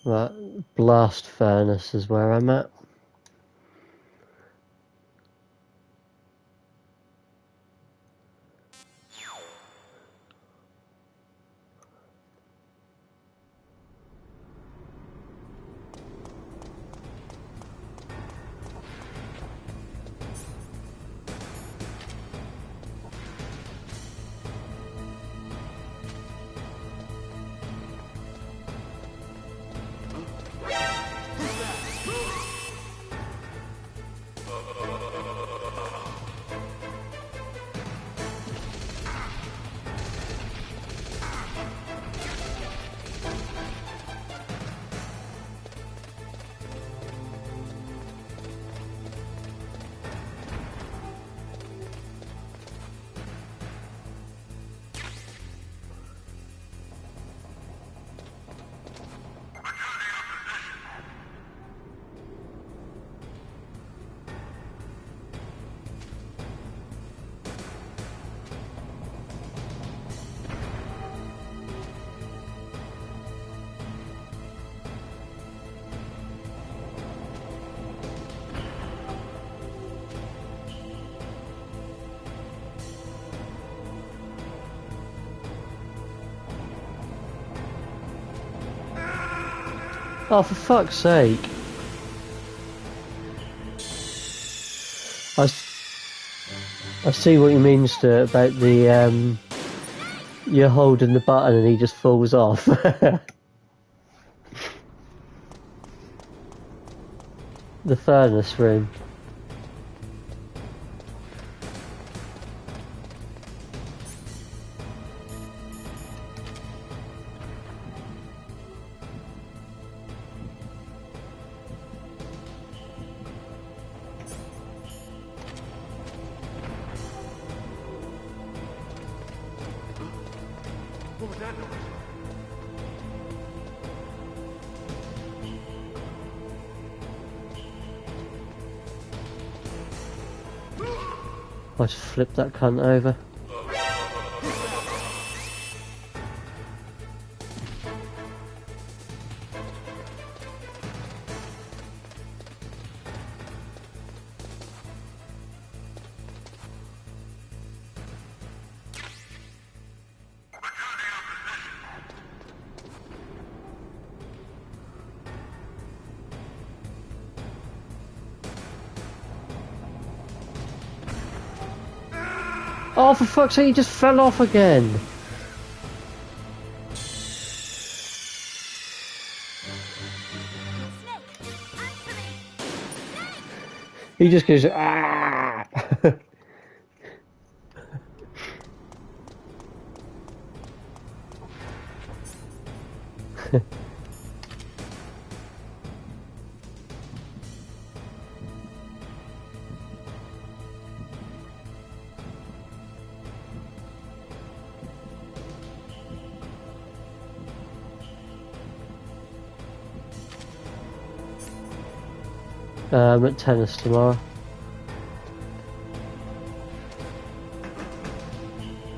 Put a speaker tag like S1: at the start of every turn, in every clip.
S1: Right, blast furnace is where I'm at. Oh, for fuck's sake. I see what you mean, Stuart, about the, you're holding the button and he just falls off. The furnace room.
S2: What was that noise?
S1: I just flipped that cunt over. Oh, for fuck's sake, he just fell off again. He just goes, ah! At tennis tomorrow.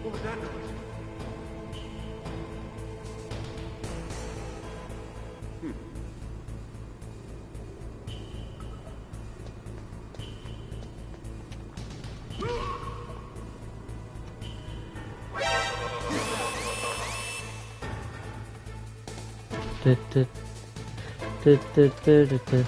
S2: What was that noise?
S1: Du- du- du- du- du- du- du.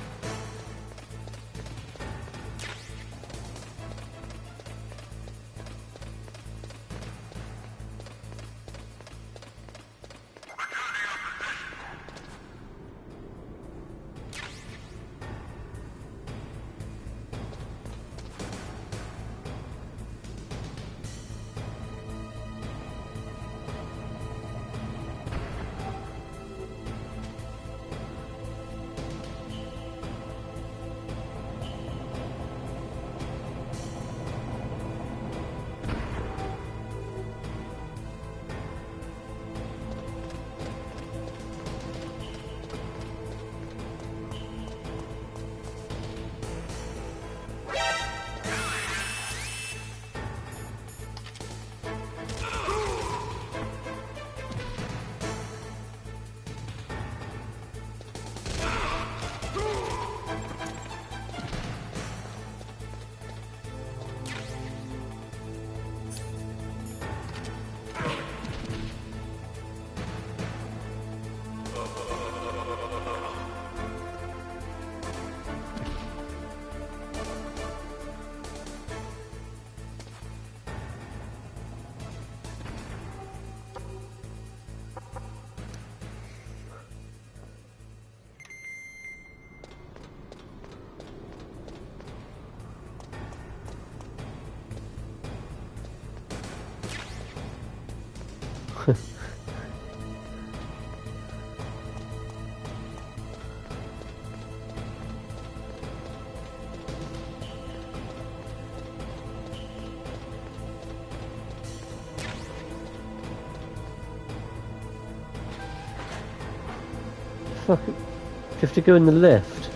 S1: fuck? Do you have to go in the lift?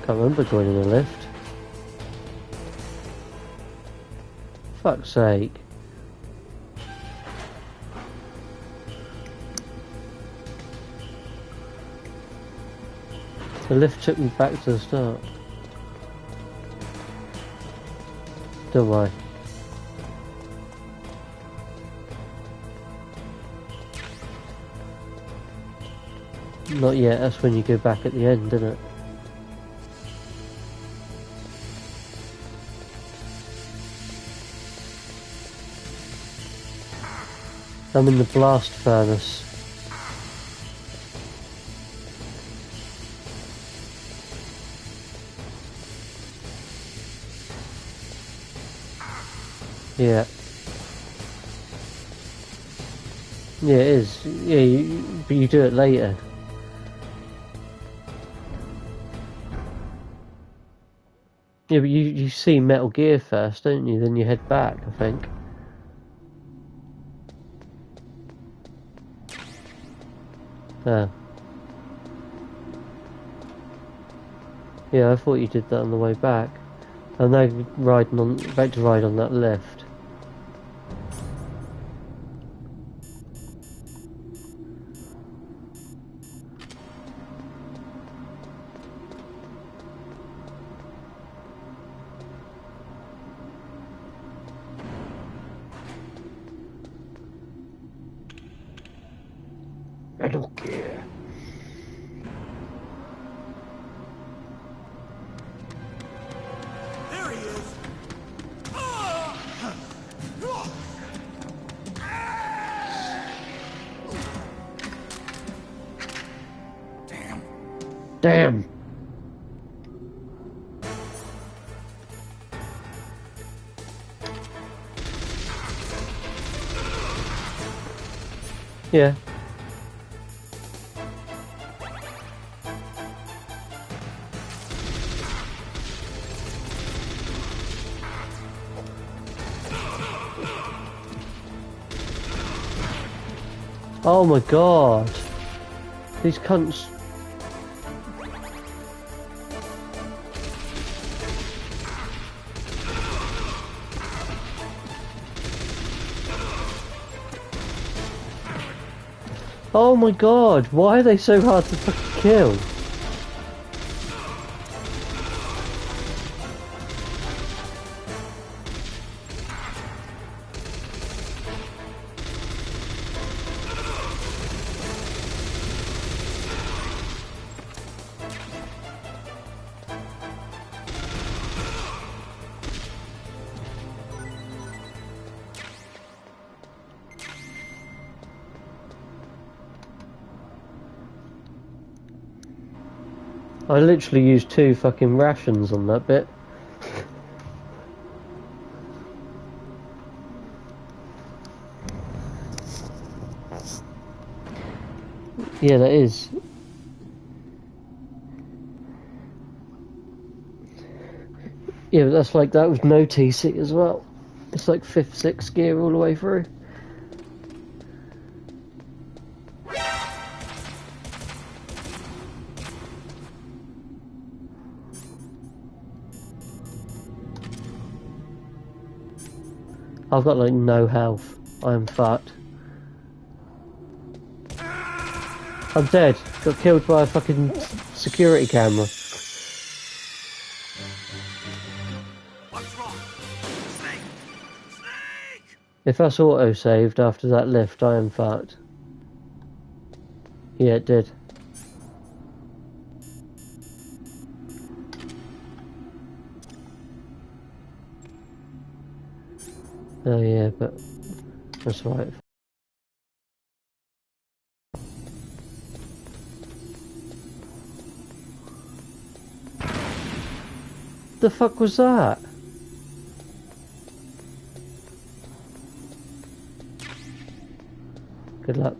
S1: Can't remember going in the lift. Fuck's sake. The lift took me back to the start. Don't worry. Not yet, that's when you go back at the end, isn't it? I'm in the blast furnace. Yeah. Yeah, it is. Yeah, but you do it later. Yeah, but you see Metal Gear first, don't you? Then you head back, I think. Oh. Yeah, I thought you did that on the way back. I'm now about to ride on that lift. Metal Gear.
S2: There he is. Damn.
S1: Damn! Yeah. Oh my god! These cunts. Oh my god, why are they so hard to fucking kill? I literally used 2 fucking rations on that bit. Yeah, that is. Yeah, but that's like that with no TC as well. It's like 5th, 6th gear all the way through. I've got like no health. I am fucked. I'm dead. Got killed by a fucking security camera.
S2: What's wrong? Snake! Snake!
S1: If that's auto-saved after that lift, I am fucked. Yeah, it did. Oh yeah, but that's right. The fuck was that? Good luck.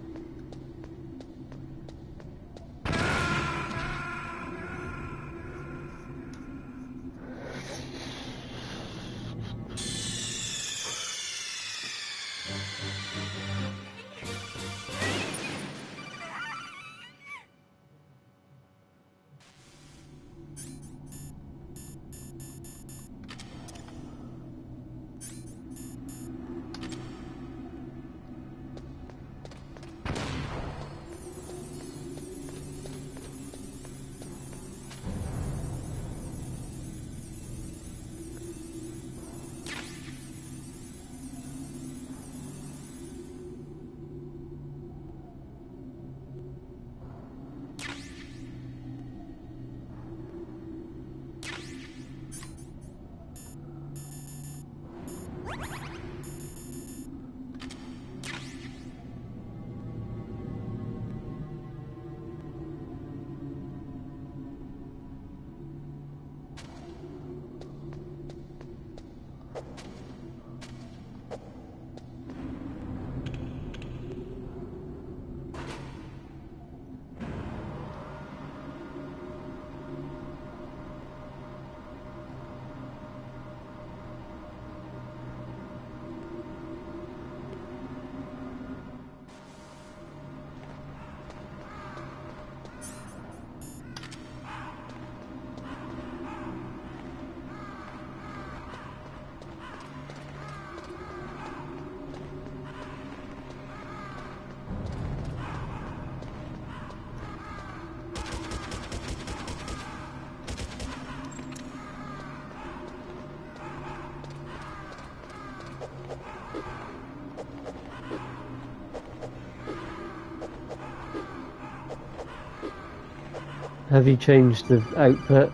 S1: Have you changed the output?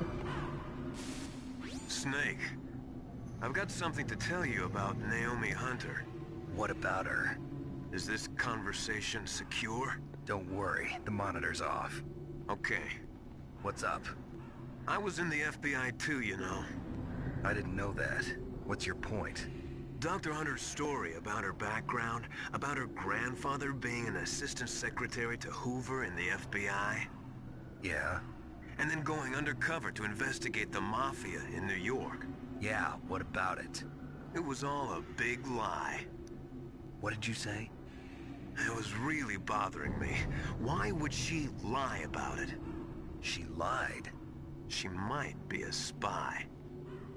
S3: Snake, I've got something to tell you about Naomi Hunter.
S4: What about her?
S3: Is this conversation secure?
S4: Don't worry, the monitor's off.
S3: Okay.
S4: What's up?
S3: I was in the FBI too, you know.
S4: I didn't know that. What's your point?
S3: Dr. Hunter's story about her background, about her grandfather being an assistant secretary to Hoover in the FBI.
S4: Yeah?
S3: And then going undercover to investigate the Mafia in New York.
S4: Yeah, what about it?
S3: It was all a big lie.
S4: What did you say?
S3: It was really bothering me. Why would she lie about it?
S4: She lied?
S3: She might be a spy.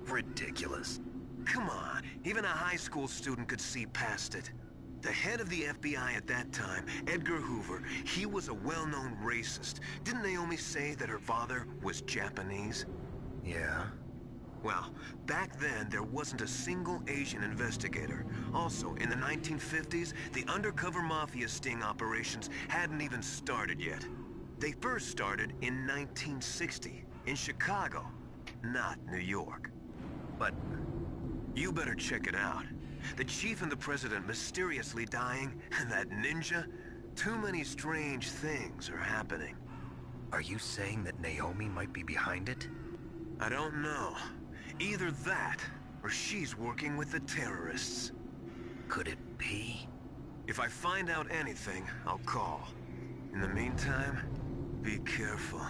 S4: Ridiculous.
S3: Come on, even a high school student could see past it. The head of the FBI at that time, Edgar Hoover, he was a well-known racist. Didn't Naomi say that her father was Japanese?
S4: Yeah?
S3: Well, back then, there wasn't a single Asian investigator. Also, in the 1950s, the undercover mafia sting operations hadn't even started yet. They first started in 1960, in Chicago, not New York.
S4: But...
S3: You better check it out. The chief and the president mysteriously dying, and that ninja? Too many strange things are happening.
S4: are you saying that Naomi might be behind it?
S3: I don't know. Either that, or she's working with the terrorists.
S4: Could it be?
S3: If I find out anything, I'll call. In the meantime, be careful.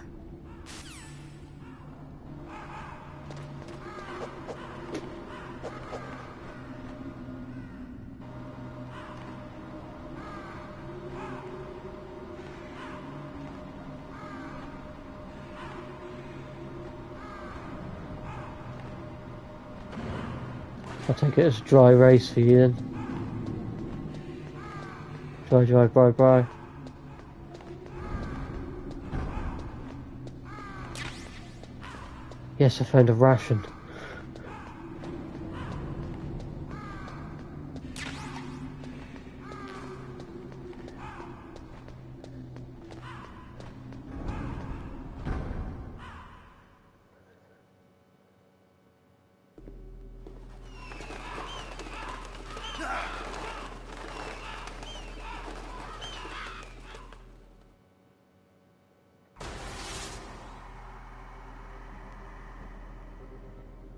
S1: I'll take it as a dry race for you then. Dry. Yes, I found a ration.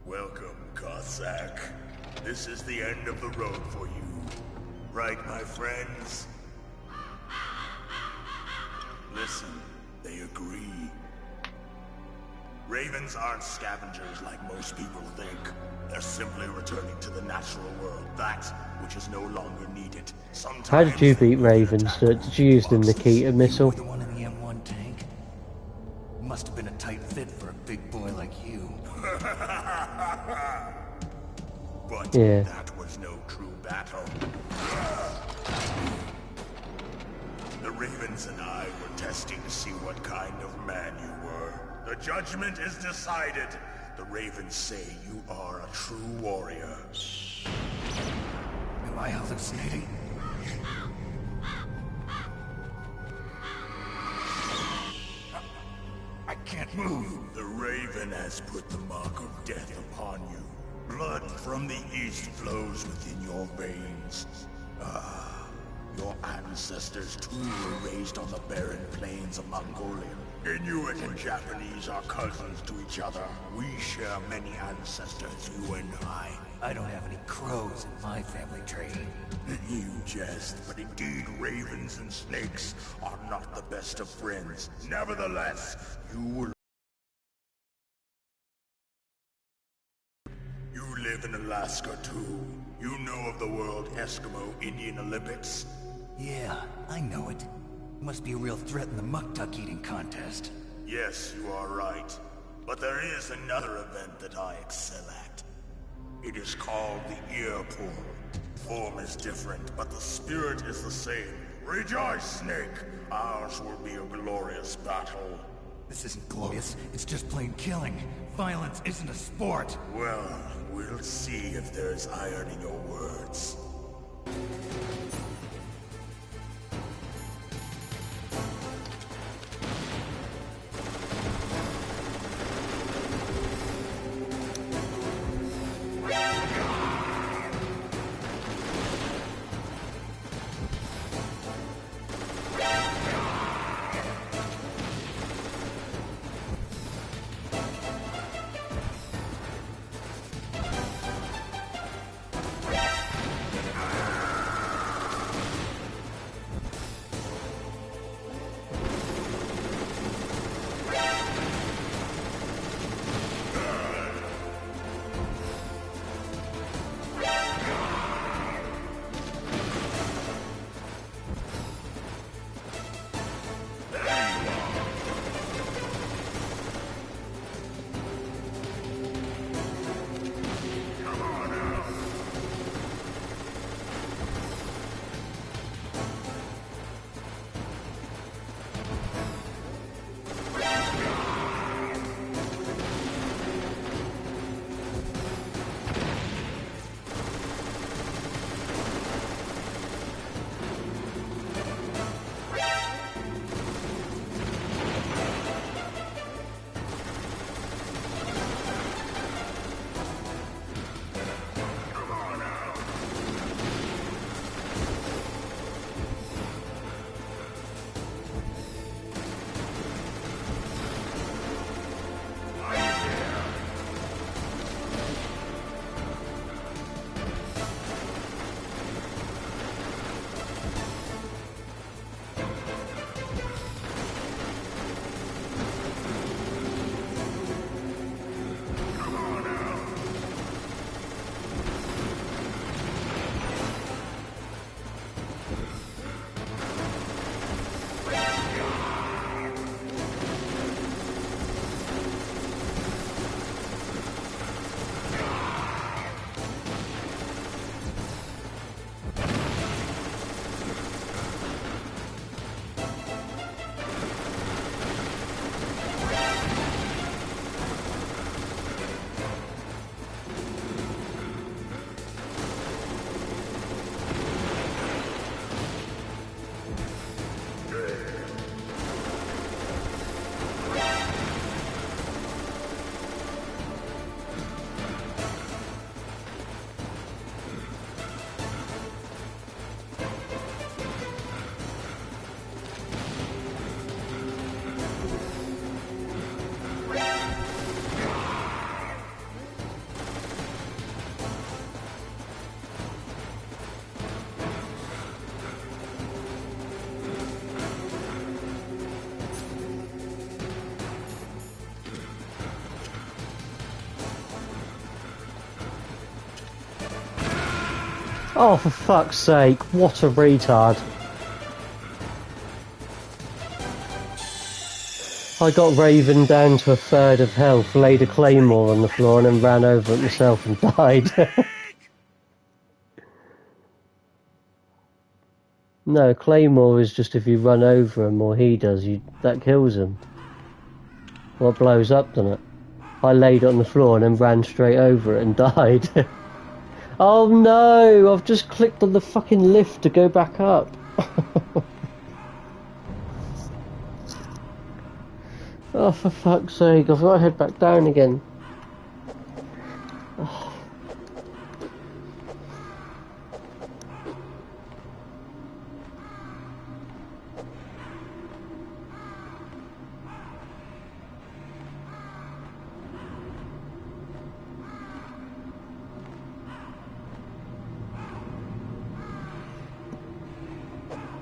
S2: Welcome, Cossack. This is the end of the road for you. Right, my friends? Listen, they agree. Ravens aren't scavengers like most people think. They're simply returning to the natural world, that which is no longer needed. Sometimes
S1: How did you beat Ravens? Did you use the Nikita missile?
S4: The one in the M1 tank? Must have been a tight fit for a big boy like you.
S2: But
S1: Yeah.
S2: that was no true battle. The Ravens and I were testing to see what kind of man you were. The judgment is decided. The Ravens say you are a true warrior.
S4: Am I hallucinating? I can't move.
S2: The Raven has put the mark of death upon you. Blood from the east flows within your veins. Ah, your ancestors too were raised on the barren plains of Mongolia. Inuit and Japanese are cousins to each other. We share many ancestors, you and I.
S4: I don't have any crows in my family tree.
S2: You jest, but indeed ravens and snakes are not the best of friends. Nevertheless, you live in Alaska too. You know of the World Eskimo Indian Olympics?
S4: Yeah, I know it. Must be a real threat in the muck-duck eating contest.
S2: Yes, you are right. But there is another event that I excel at. It is called the Ear Pull. Form is different, but the spirit is the same. Rejoice, Snake! Ours will be a glorious battle.
S4: This isn't glorious, it's just plain killing. Violence isn't a sport.
S2: Well, we'll see if there's iron in your words.
S1: Oh, for fuck's sake, what a retard. I got Raven down to a third of health, laid a claymore on the floor and then ran over it myself and died. No, claymore is just if you run over him or he does, that kills him. Well, it blows up, doesn't it? I laid it on the floor and then ran straight over it and died. Oh no, I've just clicked on the fucking lift to go back up. Oh, for fuck's sake, I've got to head back down again. Oh.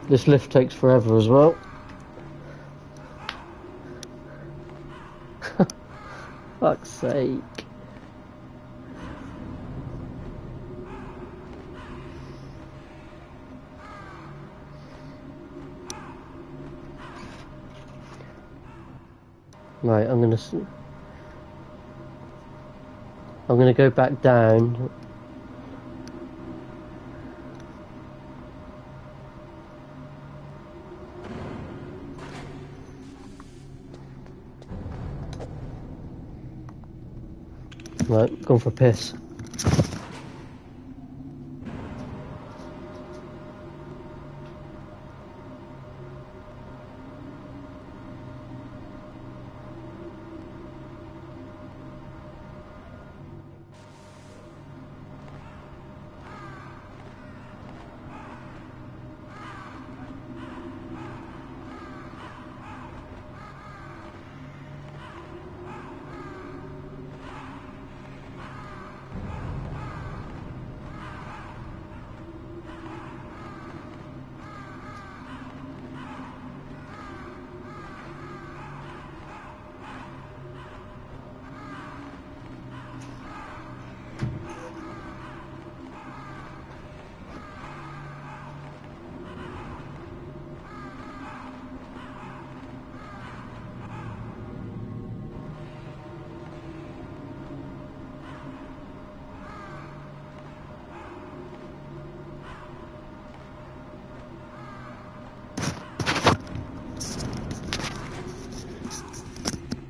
S1: This lift takes forever as well. Fuck's sake. Right, I'm gonna go back down. Right, going for a piss.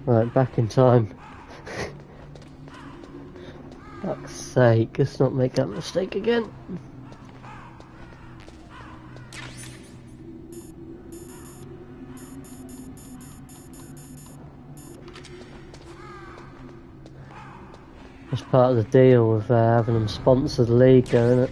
S1: Right, back in time. Fuck's sake, let's not make that mistake again. That's part of the deal with having them sponsor the league, isn't it?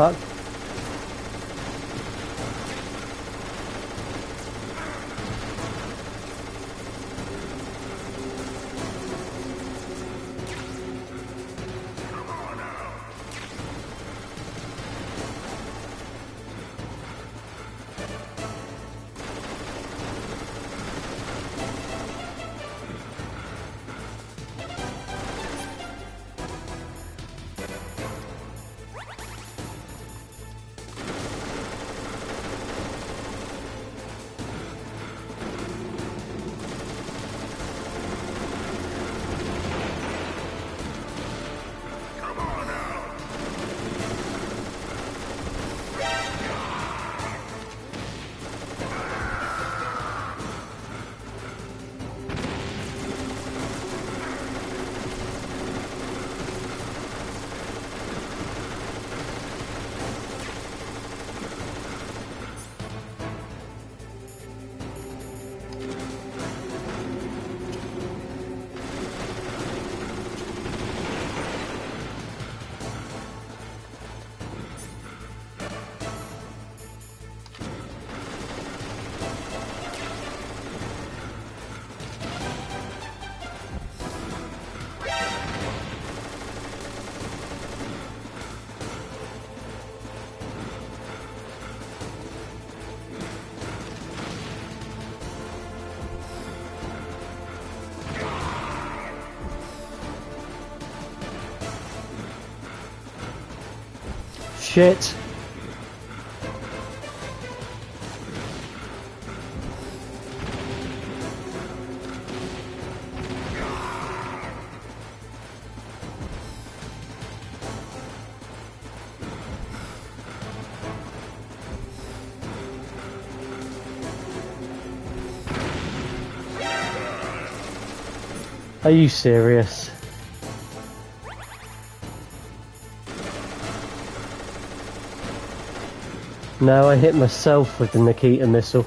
S1: fuck? Shit. Are you serious? No, I hit myself with the Nikita missile.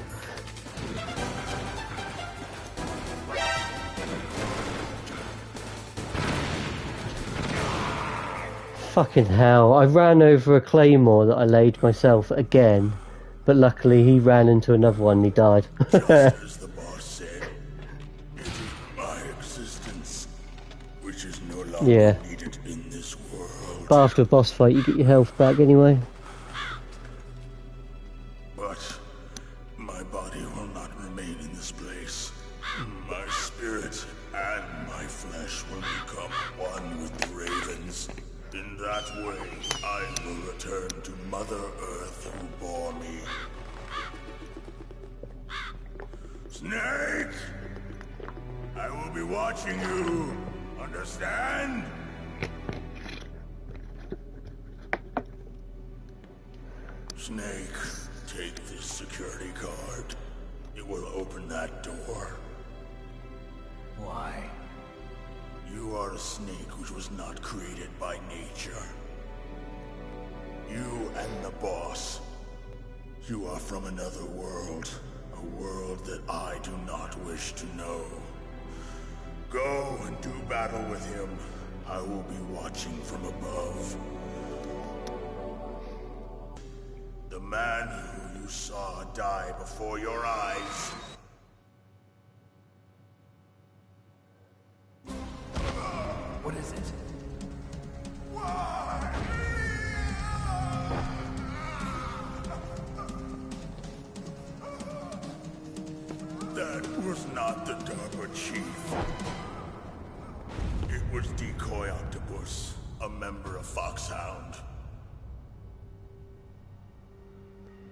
S1: Fucking hell, I ran over a claymore that I laid myself again, but luckily he ran into another one and he died.
S2: Just as the boss said, it is my existence, which is no longer
S1: Yeah.
S2: needed in this world.
S1: But after a boss fight you get your health back anyway.
S2: But my body will not remain in this place. My spirit and my flesh will become one with the ravens. In that way, I will return to Mother Earth who bore me. Snake! I will be watching you. Understand? Snake, take this security card. It will open that door.
S4: Why?
S2: You are a snake which was not created by nature. You and the boss. You are from another world. A world that I do not wish to know. Go and do battle with him. I will be watching from above. The man who you saw die before your eyes.
S4: What is it?
S2: That was not the DARPA chief. It was Decoy Octopus, a member of Foxhound.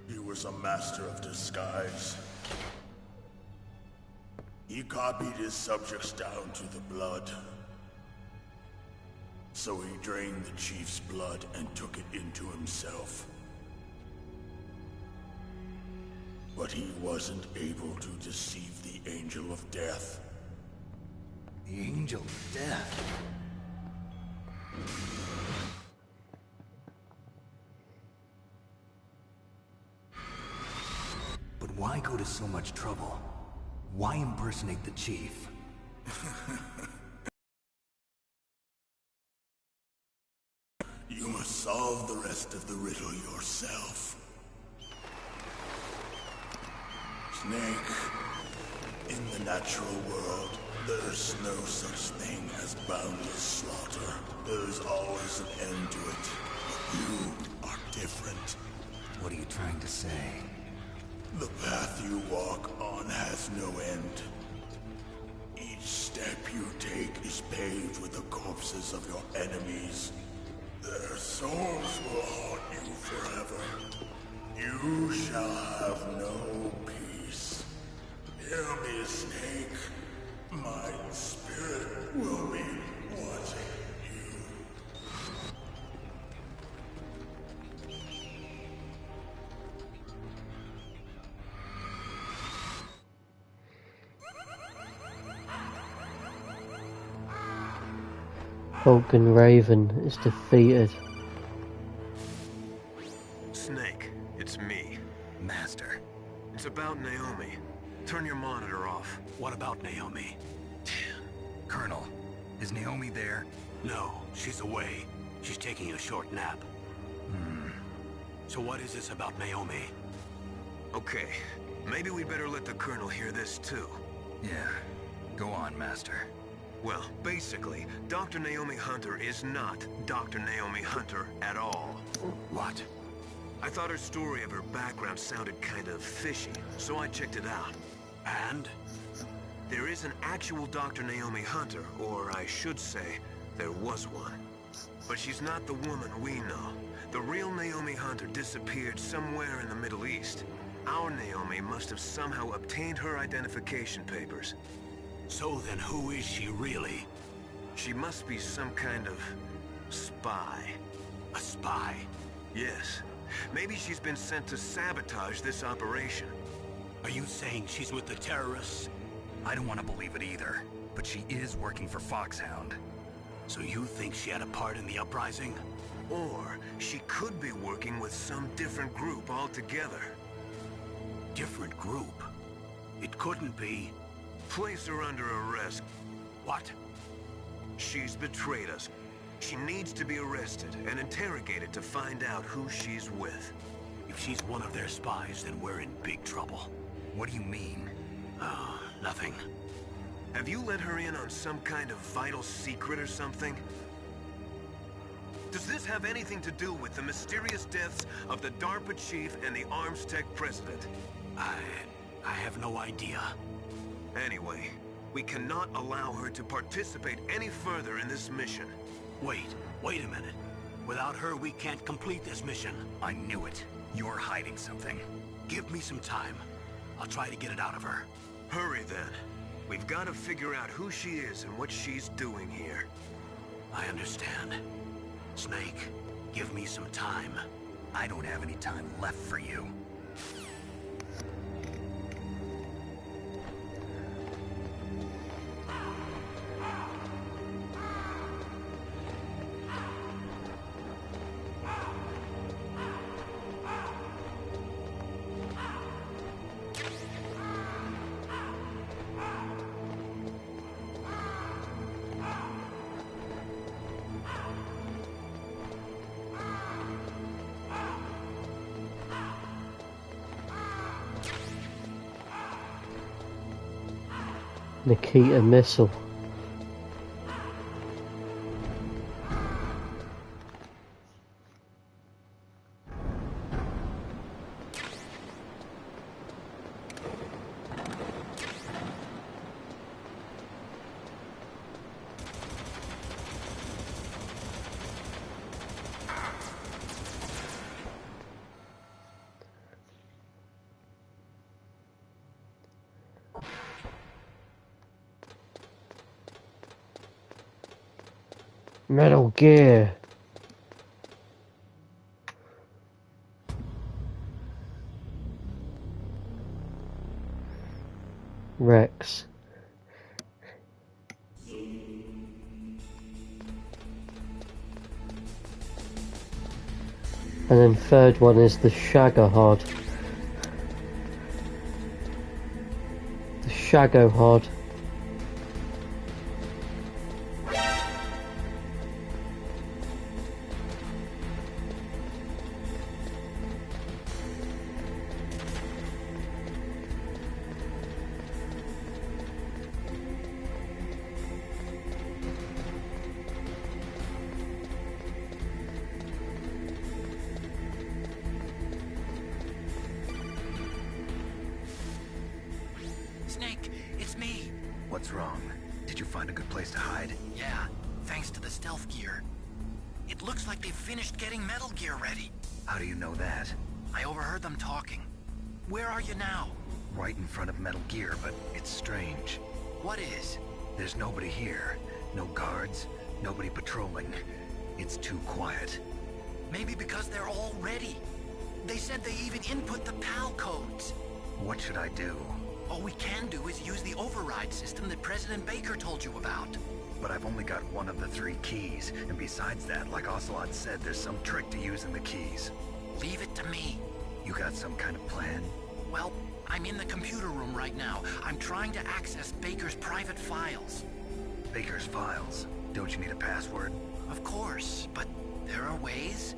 S2: He was a master of disguise. He copied his subjects down to the blood. So he drained the chief's blood and took it into himself. But he wasn't able to deceive the Angel of Death.
S4: The Angel of Death. But why go to so much trouble? Why impersonate the chief?
S2: You must solve the rest of the riddle yourself. Snake, in the natural world, there's no such thing as boundless slaughter. There's always an end to it. But you are different.
S4: What are you trying to say?
S2: The path you walk on has no end. Each step you take is paved with the corpses of your enemies. Their souls will haunt you forever. You shall have no peace. Hear me, Snake. My spirit will be watching you.
S1: Vulcan Raven is defeated.
S3: Snake, it's me.
S4: Master.
S3: It's about Naomi. Turn your monitor off.
S5: What about Naomi?
S4: Colonel, is Naomi there?
S5: No, she's away. She's taking a short nap. So what is this about Naomi?
S3: Okay, maybe we'd better let the Colonel hear this too.
S4: Yeah. Go on, Master.
S3: Well, basically, Dr. Naomi Hunter is not Dr. Naomi Hunter at all.
S5: What?
S3: I thought her story of her background sounded kind of fishy, so I checked it out.
S5: And?
S3: There is an actual Dr. Naomi Hunter, or I should say, there was one. But she's not the woman we know. The real Naomi Hunter disappeared somewhere in the Middle East. Our Naomi must have somehow obtained her identification papers.
S5: So then who is she really?
S3: She must be some kind of spy.
S5: A spy?
S3: Yes. Maybe she's been sent to sabotage this operation.
S5: Are you saying she's with the terrorists?
S4: I don't want to believe it either, but she is working for Foxhound.
S5: So you think she had a part in the uprising?
S3: Or she could be working with some different group altogether.
S5: Different group? It couldn't be.
S3: Place her under arrest.
S5: What?
S3: She's betrayed us. She needs to be arrested and interrogated to find out who she's with.
S5: If she's one of their spies, then we're in big trouble.
S4: What do you mean?
S5: Oh, nothing.
S3: Have you let her in on some kind of vital secret or something? Does this have anything to do with the mysterious deaths of the DARPA chief and the Armstech president?
S5: I have no idea.
S3: Anyway, we cannot allow her to participate any further in this mission.
S5: Wait a minute. Without her, we can't complete this mission.
S4: I knew it. You're hiding something.
S5: Give me some time. I'll try to get it out of her.
S3: Hurry then. We've got to figure out who she is and what she's doing here.
S5: I understand. Snake, give me some time.
S4: I don't have any time left for you.
S1: Nikita missile. Metal Gear. Rex. And then third one is the Shagohod. The Shagohod.
S3: What's wrong? Did you find a good place to hide?
S6: Yeah, thanks to the stealth gear. It looks like they've finished getting Metal Gear ready.
S3: How do you know that?
S6: I overheard them talking. Where are you now?
S3: Right in front of Metal Gear, but it's strange.
S6: What is?
S3: There's nobody here. No guards, nobody patrolling. It's too quiet.
S6: Maybe because they're all ready. They said they even input the PAL codes.
S3: What should I do?
S6: All we can do is use the override system that President Baker told you about.
S3: But I've only got one of the 3 keys, and besides that, like Ocelot said, there's some trick to using the keys.
S6: Leave it to me.
S3: You got some kind of plan?
S6: Well, I'm in the computer room right now. I'm trying to access Baker's private files.
S3: Baker's files? Don't you need a password?
S6: Of course, but there are ways.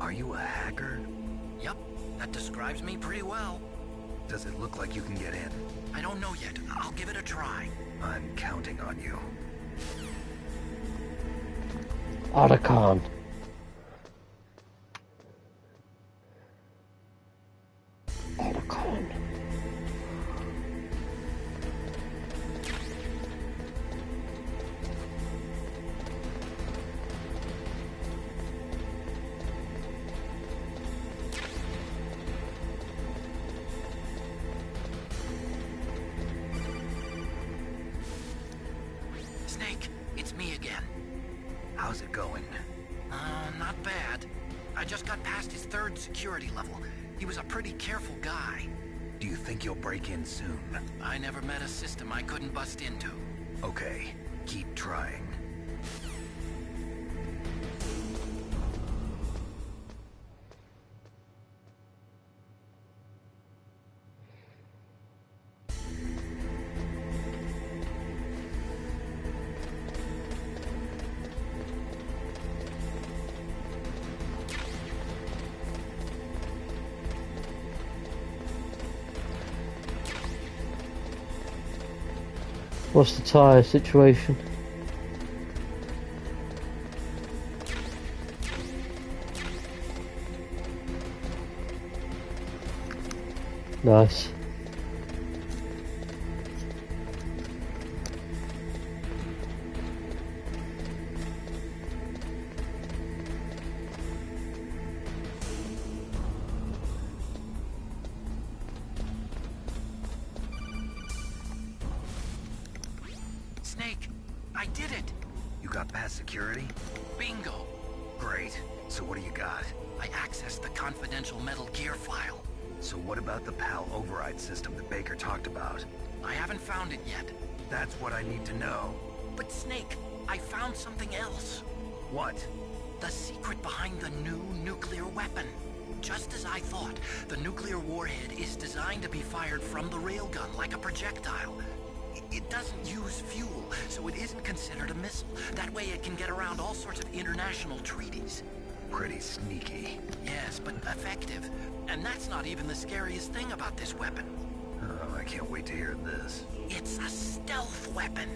S3: Are you a hacker?
S6: Yep, that describes me pretty well.
S3: Does it look like you can get in?
S6: I don't know yet. I'll give it a try.
S3: I'm counting on you.
S1: Otacon. Otacon.
S6: Snake, it's me again.
S3: How's it going?
S6: Not bad. I just got past his 3rd security level. He was a pretty careful guy.
S3: Do you think you'll break in soon?
S6: I never met a system I couldn't bust into.
S3: Okay, keep trying.
S1: What's the tyre situation? Nice.
S6: Snake, I did it!
S3: You got past security?
S6: Bingo!
S3: Great. So what do you got?
S6: I accessed the confidential Metal Gear file.
S3: So what about the PAL override system that Baker talked about?
S6: I haven't found it yet.
S3: That's what I need to know.
S6: But Snake, I found something else.
S3: What?
S6: The secret behind the new nuclear weapon. Just as I thought, the nuclear warhead is designed to be fired from the railgun like a projectile. It doesn't use fuel, so it isn't considered a missile. That way it can get around all sorts of international treaties.
S3: Pretty sneaky.
S6: Yes, but effective. And that's not even the scariest thing about this weapon.
S3: Oh, I can't wait to hear this.
S6: It's a stealth weapon.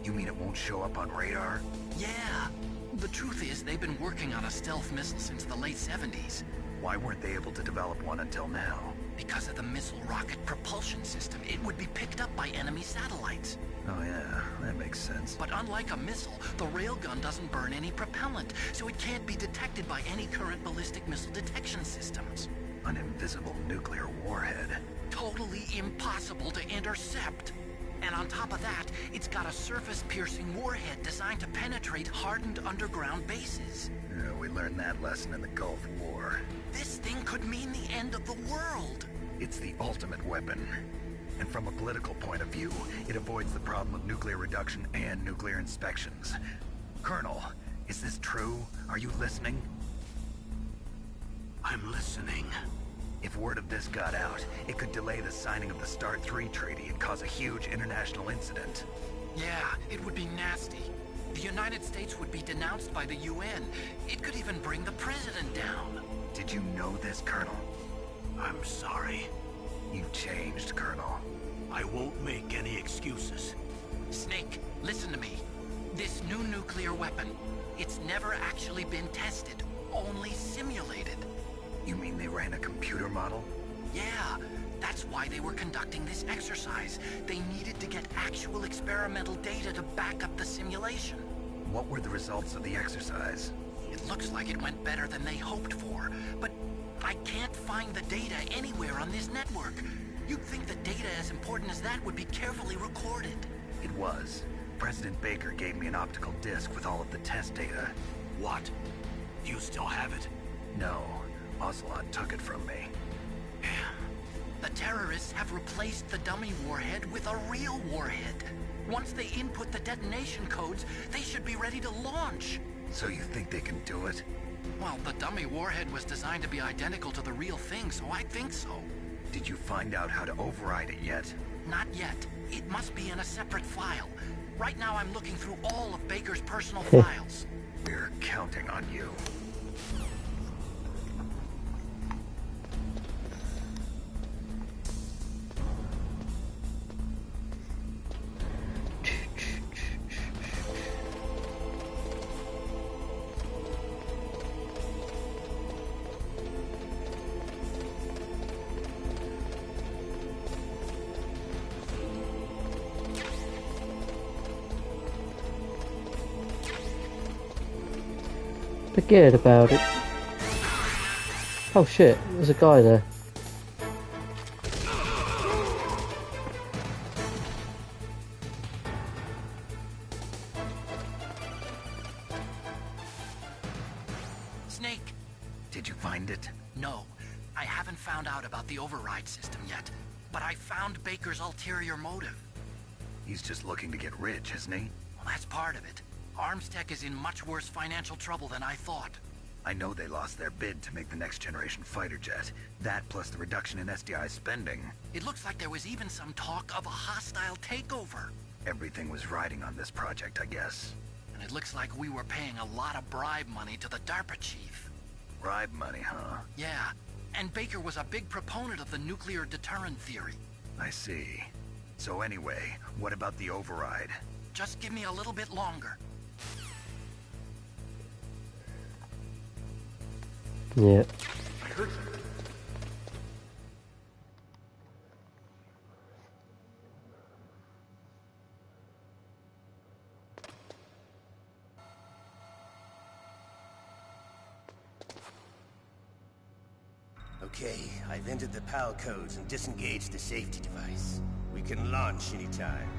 S3: You mean it won't show up on radar?
S6: Yeah. The truth is, they've been working on a stealth missile since the late 70s.
S3: Why weren't they able to develop one until now?
S6: Because of the missile rocket propulsion system, it would be picked up by enemy satellites.
S3: Oh yeah, that makes sense.
S6: But unlike a missile, the railgun doesn't burn any propellant, so it can't be detected by any current ballistic missile detection systems.
S3: An invisible nuclear warhead.
S6: Totally impossible to intercept. And on top of that, it's got a surface-piercing warhead designed to penetrate hardened underground bases.
S3: Yeah, we learned that lesson in the Gulf War.
S6: This thing could mean the end of the world.
S3: It's the ultimate weapon. And from a political point of view, it avoids the problem of nuclear reduction and nuclear inspections. Colonel, is this true? Are you listening?
S5: I'm listening.
S3: If word of this got out, it could delay the signing of the START 3 treaty and cause a huge international incident.
S6: Yeah, it would be nasty. The United States would be denounced by the UN. It could even bring the president down.
S3: Did you know this, Colonel?
S5: I'm sorry.
S3: You changed, Colonel.
S5: I won't make any excuses.
S6: Snake, listen to me. This new nuclear weapon, it's never actually been tested, only simulated.
S3: You mean they ran a computer model?
S6: Yeah, That's why they were conducting this exercise. They needed to get actual experimental data to back up the simulation.
S3: What were the results of the exercise?
S6: It looks like it went better than they hoped for, but I can't find the data anywhere on this network. You'd think the data as important as that would be carefully recorded.
S3: It was. President Baker gave me an optical disc with all of the test data.
S5: What? You still have it?
S3: No, Ocelot took it from me.
S6: The terrorists have replaced the dummy warhead with a real warhead. Once they input the detonation codes, they should be ready to launch.
S3: So you think they can do it?
S6: Well, the dummy warhead was designed to be identical to the real thing, so I think so.
S3: Did you find out how to override it yet?
S6: Not yet. It must be in a separate file. Right now I'm looking through all of Baker's personal files.
S3: We're counting on you.
S1: Forget about it. Oh shit, there's a guy there.
S6: Snake!
S3: Did you find it?
S6: No, I haven't found out about the override system yet, but I found Baker's ulterior motive.
S3: He's just looking to get rich, isn't he?
S6: Well, that's part of it. Armstech is in much worse financial trouble than I thought.
S3: I know they lost their bid to make the next generation fighter jet. That plus the reduction in SDI spending.
S6: It looks like there was even some talk of a hostile takeover.
S3: Everything was riding on this project, I guess.
S6: And it looks like we were paying a lot of bribe money to the DARPA chief.
S3: Bribe money, huh?
S6: Yeah, and Baker was a big proponent of the nuclear deterrent theory.
S3: I see. So anyway, what about the override?
S6: Just give me a little bit longer.
S1: Yeah.
S3: I heard
S7: Okay, I've entered the PAL codes and disengaged the safety device. We can launch anytime.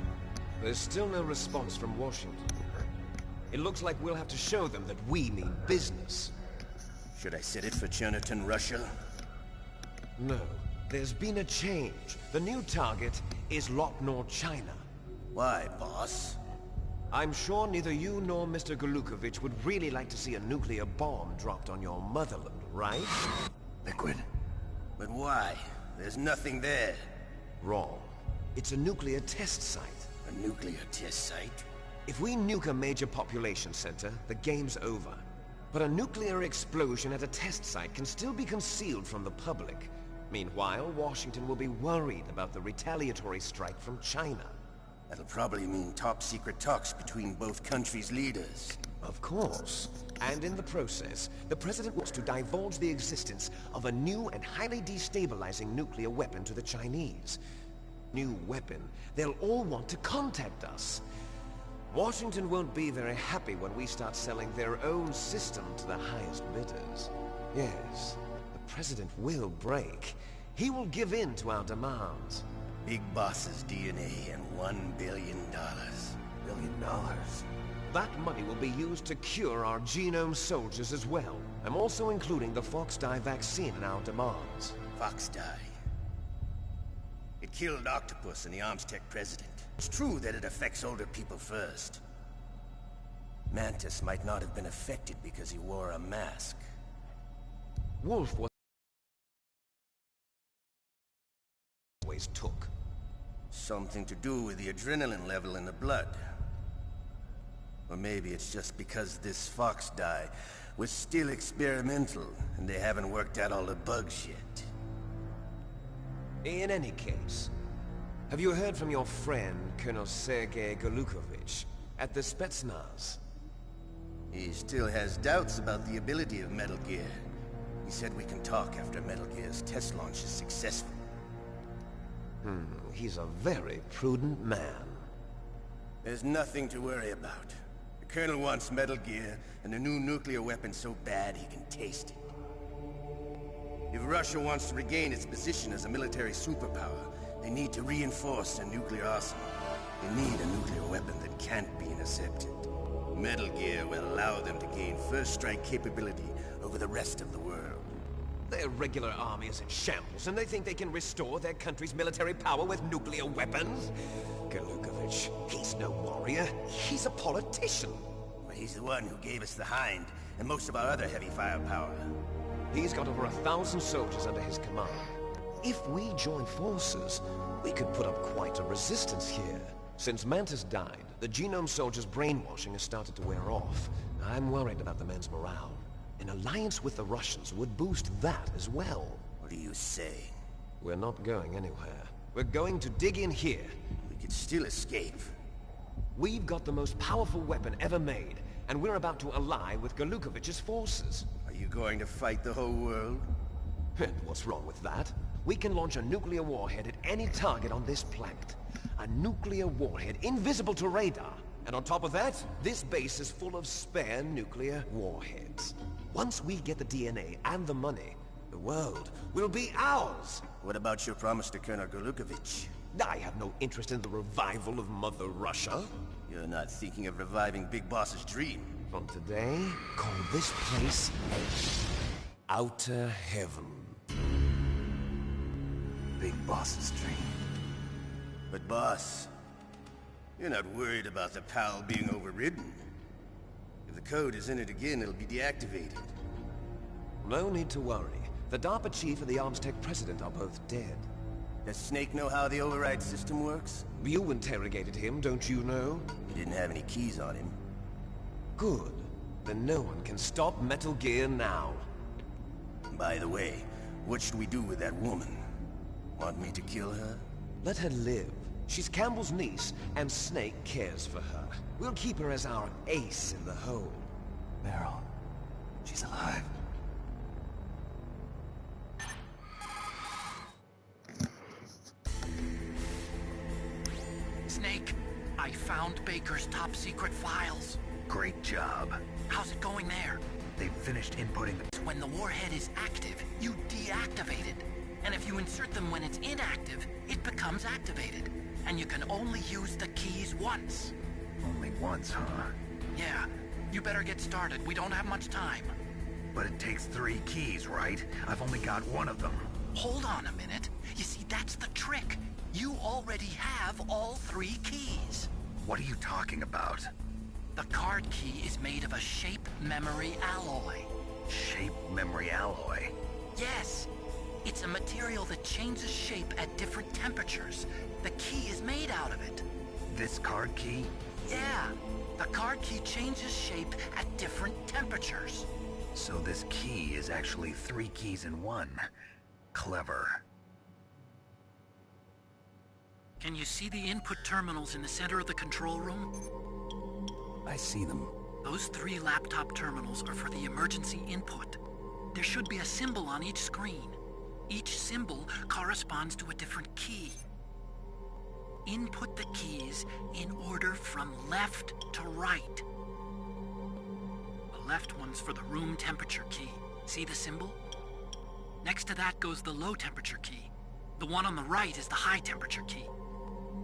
S8: There's still no response from Washington. It looks like we'll have to show them that we mean business.
S7: Should I set it for Cherniton, Russia?
S8: No. There's been a change. The new target is Lopnor, China.
S7: Why, boss?
S8: I'm sure neither you nor Mr. Golukovich would really like to see a nuclear bomb dropped on your motherland, right?
S3: Liquid.
S7: But why? There's nothing there.
S8: Wrong. It's a nuclear test site.
S7: A nuclear test site?
S8: If we nuke a major population center, the game's over. But a nuclear explosion at a test site can still be concealed from the public. Meanwhile, Washington will be worried about the retaliatory strike from China.
S7: That'll probably mean top-secret talks between both countries' leaders.
S8: Of course. And in the process, the President wants to divulge the existence of a new and highly destabilizing nuclear weapon to the Chinese. New weapon. They'll all want to contact us. Washington won't be very happy when we start selling their own system to the highest bidders. Yes, the President will break. He will give in to our demands.
S7: Big Boss's DNA and $1 billion.
S8: $1 billion? That money will be used to cure our genome soldiers as well. I'm also including the Foxdie vaccine in our demands.
S7: Foxdie. It killed Octopus and the Armstech president. It's true that it affects older people first. Mantis might not have been affected because he wore a mask.
S8: Wolf was always took.
S7: Something to do with the adrenaline level in the blood. Or maybe it's just because this Foxdie was still experimental and they haven't worked out all the bugs yet.
S8: In any case, have you heard from your friend, Colonel Sergei Golukovich, at the Spetsnaz?
S7: He still has doubts about the ability of Metal Gear. He said we can talk after Metal Gear's test launch is successful.
S8: He's a very prudent man.
S7: There's nothing to worry about. The Colonel wants Metal Gear and a new nuclear weapon so bad he can taste it. If Russia wants to regain its position as a military superpower, they need to reinforce their nuclear arsenal. They need a nuclear weapon that can't be intercepted. Metal Gear will allow them to gain first strike capability over the rest of the world.
S8: Their regular army is in shambles, and they think they can restore their country's military power with nuclear weapons? Golukovich, he's no warrior. He's a politician.
S7: Well, he's the one who gave us the Hind and most of our other heavy firepower.
S8: He's got over 1,000 soldiers under his command. If we join forces, we could put up quite a resistance here. Since Mantis died, the Genome Soldiers' brainwashing has started to wear off. I'm worried about the men's morale. An alliance with the Russians would boost that as well.
S7: What are you saying?
S8: We're not going anywhere. We're going to dig in here.
S7: We could still escape.
S8: We've got the most powerful weapon ever made, and we're about to ally with Golukovich's forces.
S7: Are you going to fight the whole world?
S8: And what's wrong with that? We can launch a nuclear warhead at any target on this planet. A nuclear warhead invisible to radar. And on top of that, this base is full of spare nuclear warheads. Once we get the DNA and the money, the world will be ours.
S7: What about your promise to Colonel Golukovich?
S8: I have no interest in the revival of Mother Russia.
S7: You're not thinking of reviving Big Boss's dream.
S8: From today, call this place Outer Heaven.
S5: Big Boss's dream.
S7: But boss, you're not worried about the PAL being overridden. If the code is in it again, it'll be deactivated.
S8: No need to worry. The DARPA chief and the Armstech president are both dead.
S7: Does Snake know how the override system works?
S8: You interrogated him, don't you know?
S7: He didn't have any keys on him.
S8: Good. Then no one can stop Metal Gear now.
S7: By the way, what should we do with that woman? Want me to kill her?
S8: Let her live. She's Campbell's niece, and Snake cares for her. We'll keep her as our ace in the hole.
S5: Meryl, she's alive.
S6: Snake, I found Baker's top-secret files.
S5: Great job.
S6: How's it going there?
S5: They've finished inputting the...
S6: When the warhead is active, you deactivate it. And if you insert them when it's inactive, it becomes activated. And you can only use the keys once.
S5: Only once, huh?
S6: Yeah, you better get started. We don't have much time.
S5: But it takes 3 keys, right? I've only got one of them.
S6: Hold on a minute. You see, that's the trick. You already have all 3 keys.
S5: What are you talking about?
S6: The card key is made of a shape memory alloy.
S5: Shape memory alloy?
S6: Yes. It's a material that changes shape at different temperatures. The key is made out of it.
S5: This card key?
S6: Yeah. The card key changes shape at different temperatures.
S5: So this key is actually 3 keys in one. Clever.
S6: Can you see the input terminals in the center of the control room?
S5: I see them.
S6: Those 3 laptop terminals are for the emergency input. There should be a symbol on each screen. Each symbol corresponds to a different key. Input the keys in order from left to right. The left one's for the room temperature key. See the symbol? Next to that goes the low temperature key. The one on the right is the high temperature key.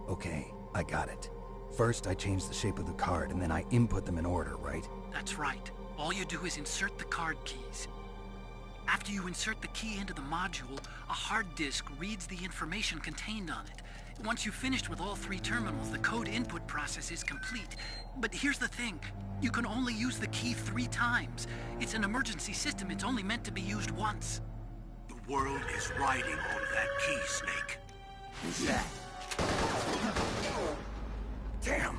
S5: Okay, I got it. First, I change the shape of the card, and then I input them in order, right?
S6: That's right. All you do is insert the card keys. After you insert the key into the module, a hard disk reads the information contained on it. Once you've finished with all 3 terminals, the code input process is complete. But here's the thing. You can only use the key 3 times. It's an emergency system. It's only meant to be used once.
S2: The world is riding on that key, Snake.
S5: Who's that? Damn!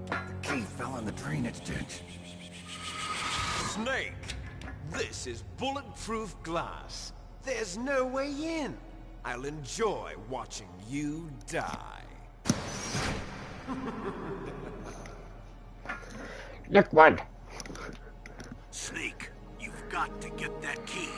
S5: The key fell in the drainage ditch.
S8: Snake! This is bulletproof glass. There's no way in. I'll enjoy watching you die.
S1: Look, one.
S2: Snake, you've got to get that key.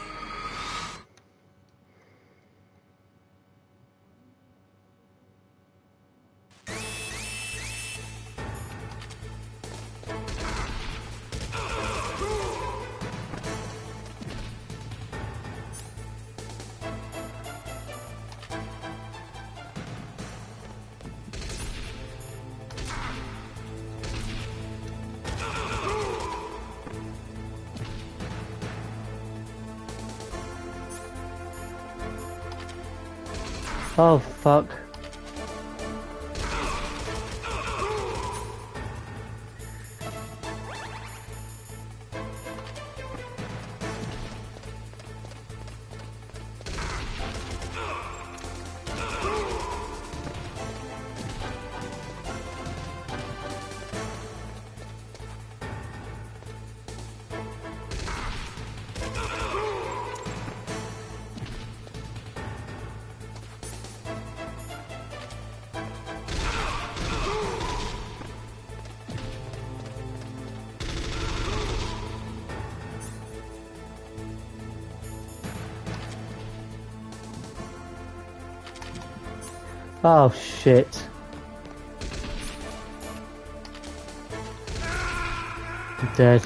S1: Oh, fuck. Oh, shit. I'm dead.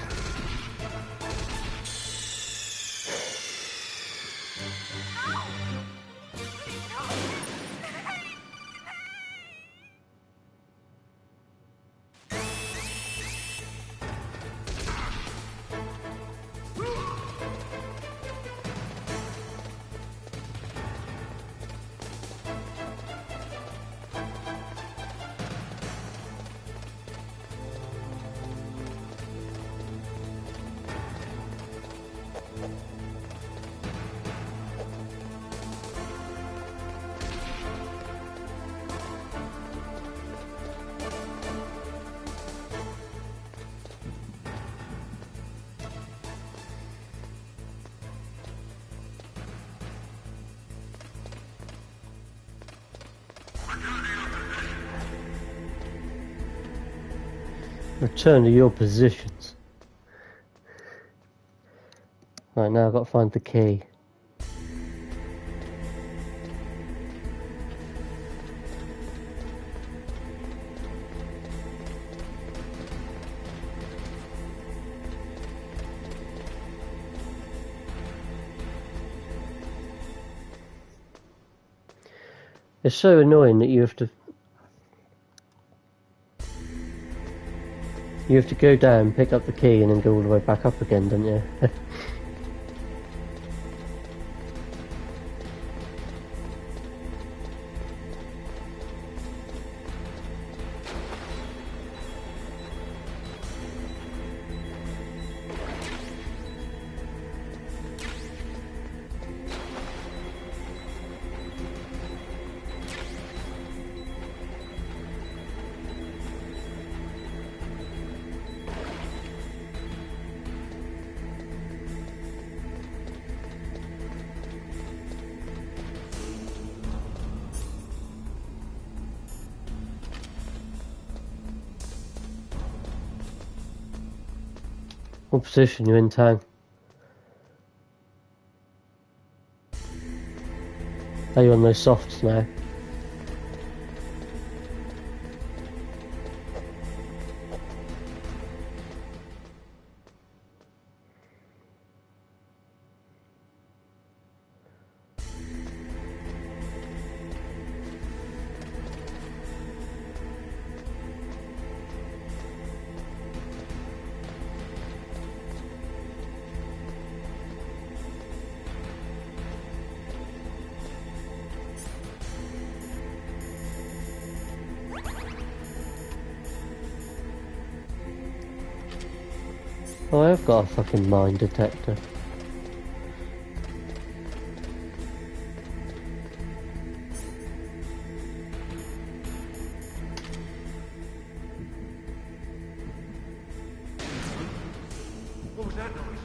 S1: Return to your positions. Right, now I've got to find the key. It's so annoying that you have to go down, pick up the key, and then go all the way back up again, don't you? What position you in, Tang? Are you on those softs now? Oh, I've got a fucking mine detector.
S9: What was that noise?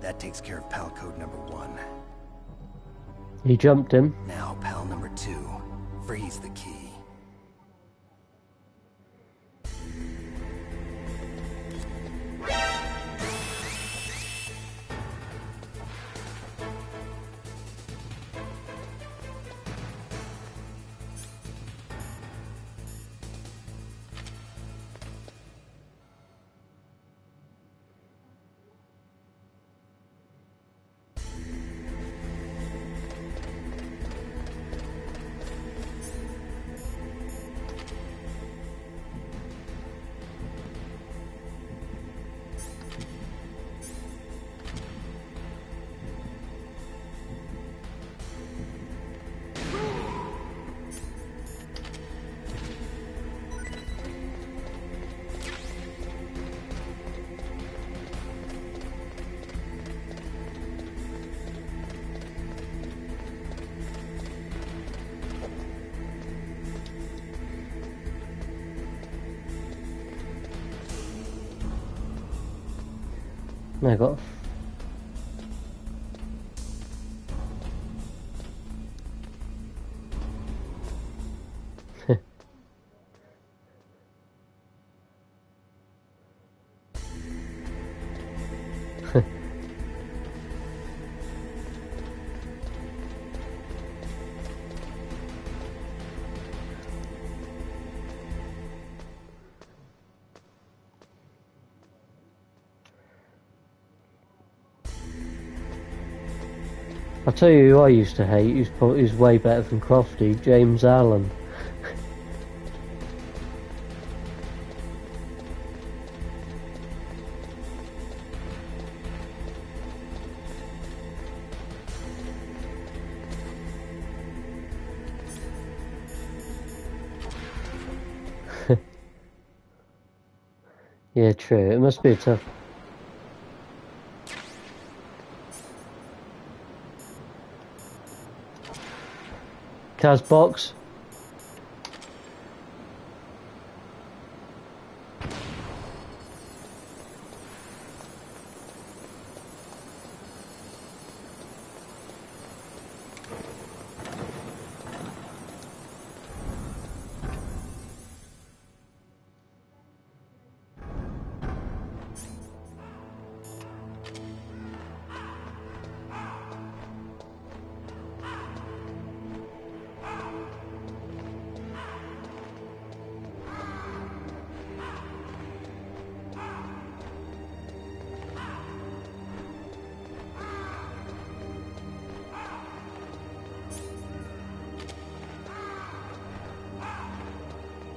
S4: That takes care of pal code number 1.
S1: He jumped him.
S4: Now, pal number 2. Freeze the key.
S1: I got. I'll tell you who I used to hate. He's way better than Crofty. James Allen. Yeah, true. It must be a tough. Kaz box.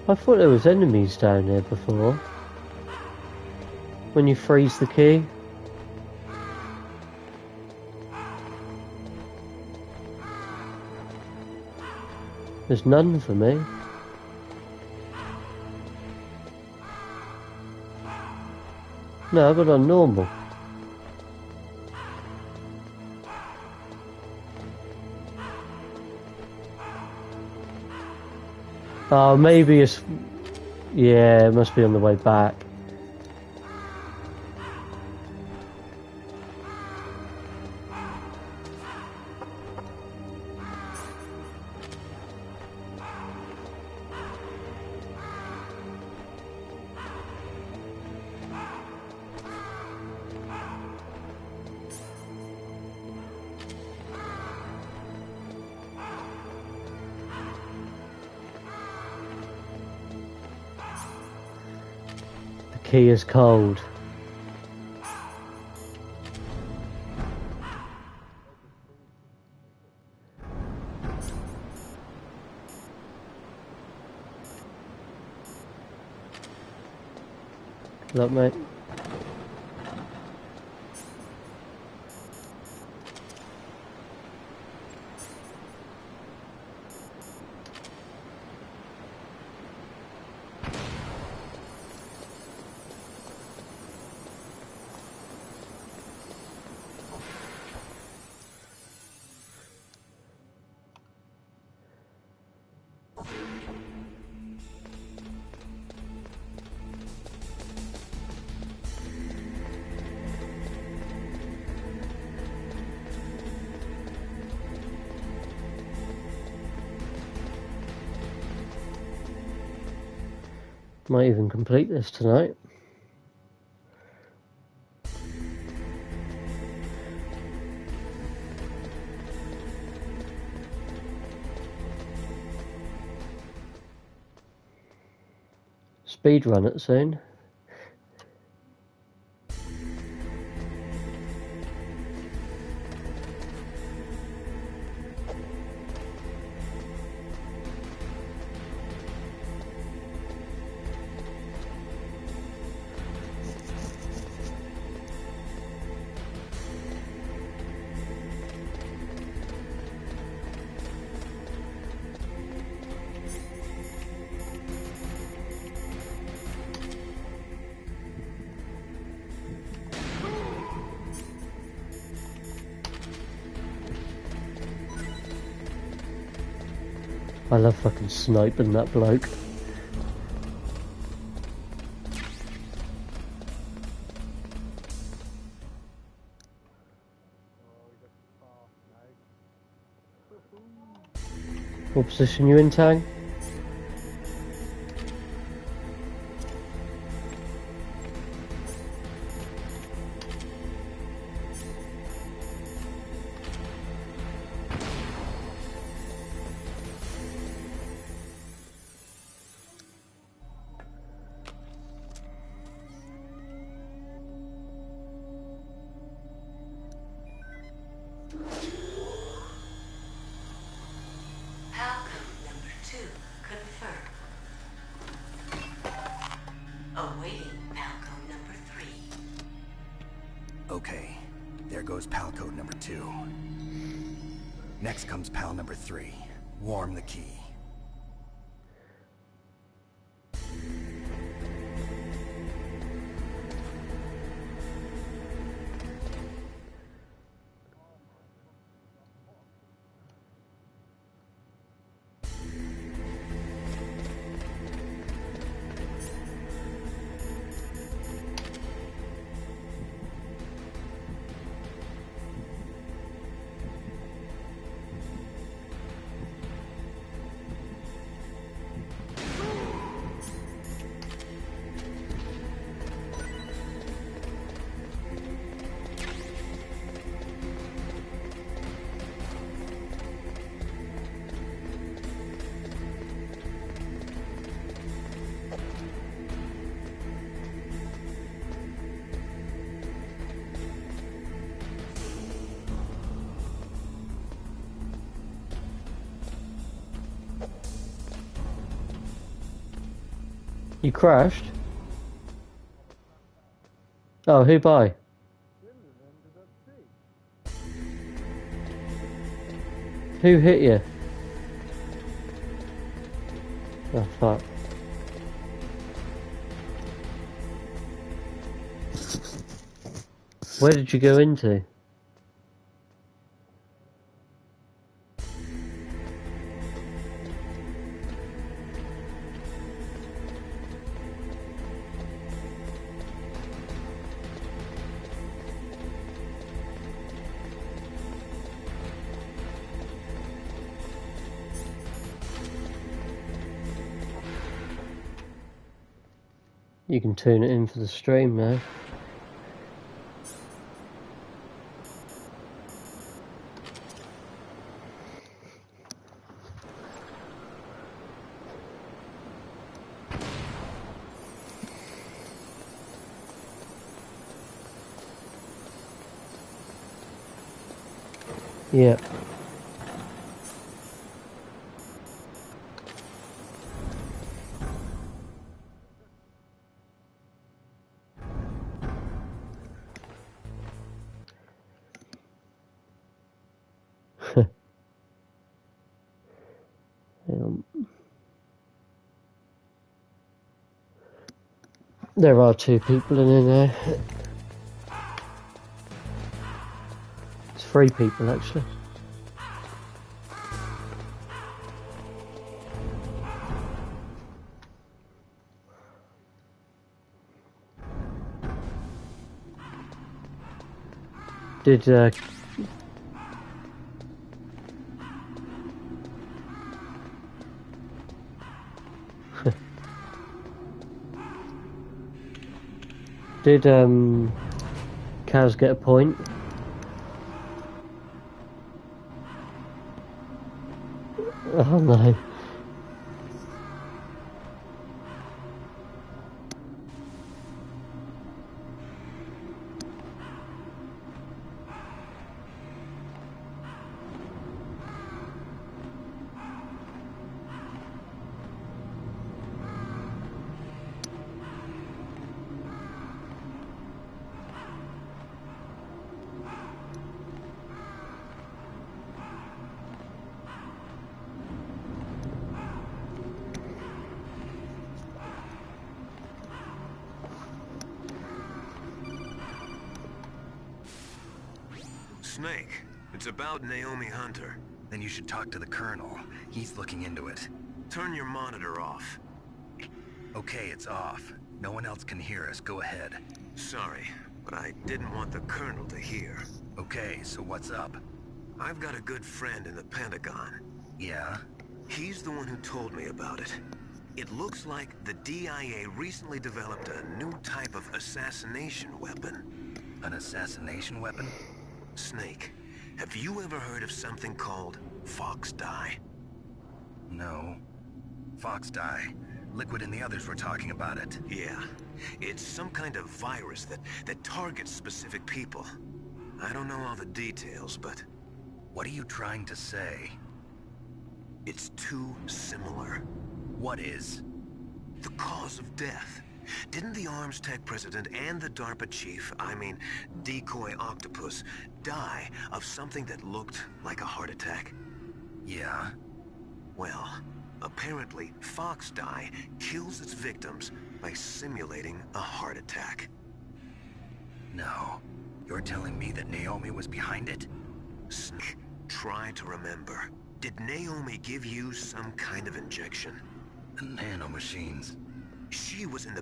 S1: I thought there was enemies down there before. When you freeze the key. There's none for me. No, I got on normal. Oh, maybe it's... Yeah, it must be on the way back. Key is cold. Look, mate. Might even complete this tonight. Speed run it soon. I love fucking sniping that bloke. What position you in, Tang?
S4: Okay, there goes PAL code number 2. Next comes PAL number 3. Warm the key. You crashed? Oh, who by? Who hit you? Oh, fuck. Where did you go into? You can tune it in for the stream now. Yeah. There are 2 people in there. It's 3 people actually. Did
S1: Did Kaz get a point? Oh no.
S3: Snake, it's about Naomi Hunter.
S4: Then you should talk to the Colonel. He's looking into it.
S3: Turn your monitor off.
S4: Okay, it's off. No one else can hear us. Go ahead.
S3: Sorry, but I didn't want the Colonel to hear.
S4: Okay, so what's up?
S3: I've got a good friend in the Pentagon.
S4: Yeah?
S3: He's the one who told me about it. It looks like the DIA recently developed a new type of assassination weapon.
S4: An assassination weapon?
S3: Snake, have you ever heard of something called Fox Dye?
S4: No. Fox Dye. Liquid and the others were talking about it.
S3: Yeah. It's some kind of virus that targets specific people. I don't know all the details, but...
S4: What are you trying to say?
S3: It's too similar.
S4: What is?
S3: The cause of death. Didn't the Arms Tech president and the DARPA chief, I mean, Decoy Octopus, die of something that looked like a heart attack?
S4: Yeah?
S3: Well, apparently Fox Dye kills its victims by simulating a heart attack.
S4: No. You're telling me that Naomi was behind it?
S3: Snake, try to remember. Did Naomi give you some kind of injection?
S4: The nanomachines.
S3: She was in the